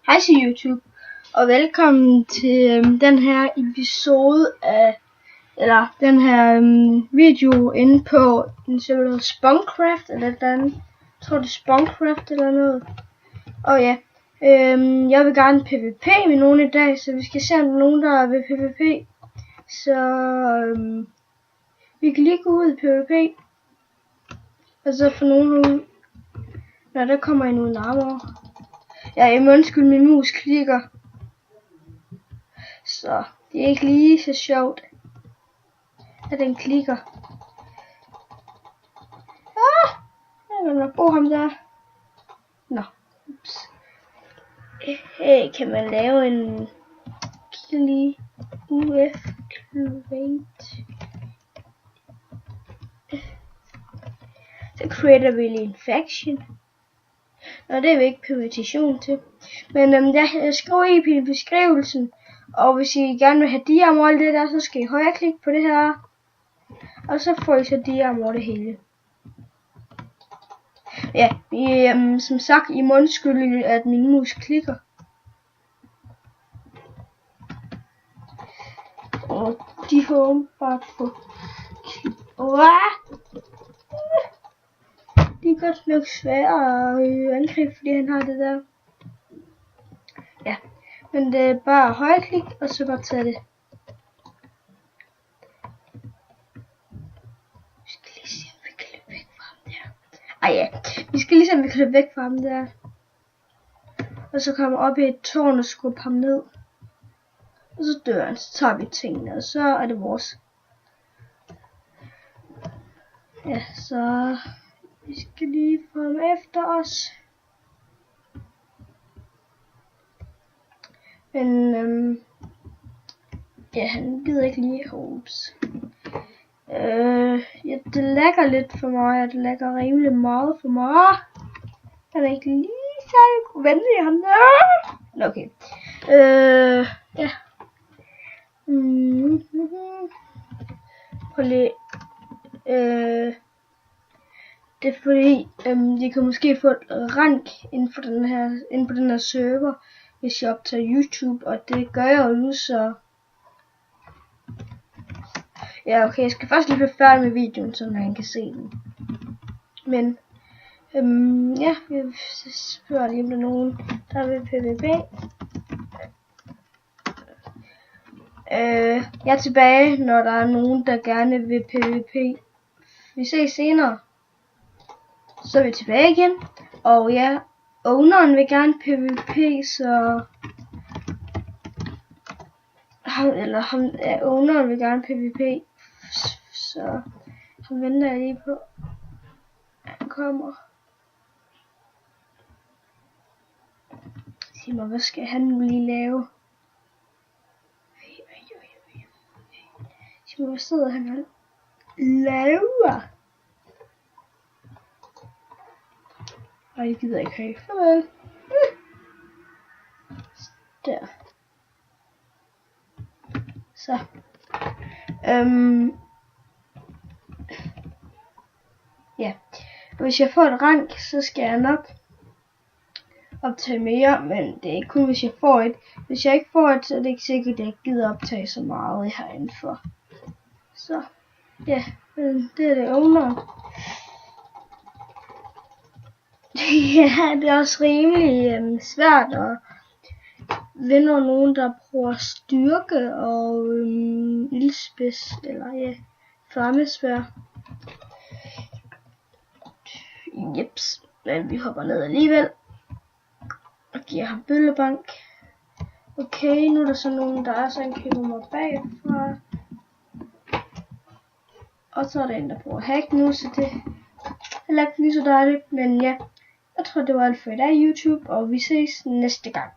Hej til YouTube, og velkommen til den her episode af, eller den her video inde på den server Spunkcraft eller et andet. Jeg tror det er Spunkcraft eller noget. Og ja, jeg vil gerne PvP med nogen i dag, så vi skal se om der er nogen der vil PvP. Så vi kan lige gå ud i PvP, og så få nogen ud. Når der kommer en uden armor. Ja, undskyld, min mus klikker. Så det er ikke lige så sjovt, at den klikker. Jeg vil nok bruge ham der. Nå, ups. Hey, kan man lave en lige UF create? Så creater vi lige en faction. Og det er vi ikke permutation til. Men jeg skriver i beskrivelsen. Og hvis I gerne vil have diamant og alt det der, så skal I højreklikke på det her. Og så får I så diamant over det hele. Ja, som sagt, I må undskylde, at min mus klikker. Og de får åbenbart få det er godt nok svært at angribe, fordi han har det der. Ja, men det er bare højreklik, og så bare tage det. Vi skal lige se, om vi kan løbe væk fra ham der. Ja, vi skal lige se, om vi kan løbe væk fra ham der. Og så kommer op i et tårn og skubbe ham ned. Og så dør han, så tager vi tingene, og så er det vores. Ja, så vi skal lige få ham efter os. Men ja, han gider ikke lige hopes. Ja, det lægger lidt for mig, og det lægger rimelig meget for mig. Han er ikke lige så venlig ham der. Nå, okay. Ja. Prøv lige. Det er fordi, de kan måske få et rank inden på den her server, hvis jeg optager YouTube, og det gør jeg jo nu, så ja, okay, jeg skal først lige blive færdig med videoen, så man kan se den. Men ja, jeg spørger lige om der er nogen, der vil PvP. Jeg er tilbage, når der er nogen, der gerne vil PvP. Vi ses senere. Så er vi tilbage igen. Og ja, owneren vil gerne PvP, så owneren vil gerne PvP, så han venter jeg lige på. Han kommer. Sig mig, hvad skal han nu lige lave? Sig mig, hvad sidder han og laver? Og jeg gider ikke have. Farvel. Der. Så. Ja. Hvis jeg får et rank, så skal jeg nok optage mere, men det er kun hvis jeg får et. Hvis jeg ikke får et, så er det ikke sikkert, at jeg gider optage så meget herinde for. Så. Ja, det er det owner. Ja, det er også rimelig svært at vinde over nogen, der bruger styrke og ildspids, eller ja, flammesværd. Jeps, men vi hopper ned alligevel og giver ham bøllebank. Okay, nu er der så nogen, der er så en køber mig bagfra. Og så er der en, der bruger hack nu, så det er heller ikke lige så dejligt, men ja. Jeg tror det var alt for i dag, YouTube, og vi ses næste gang.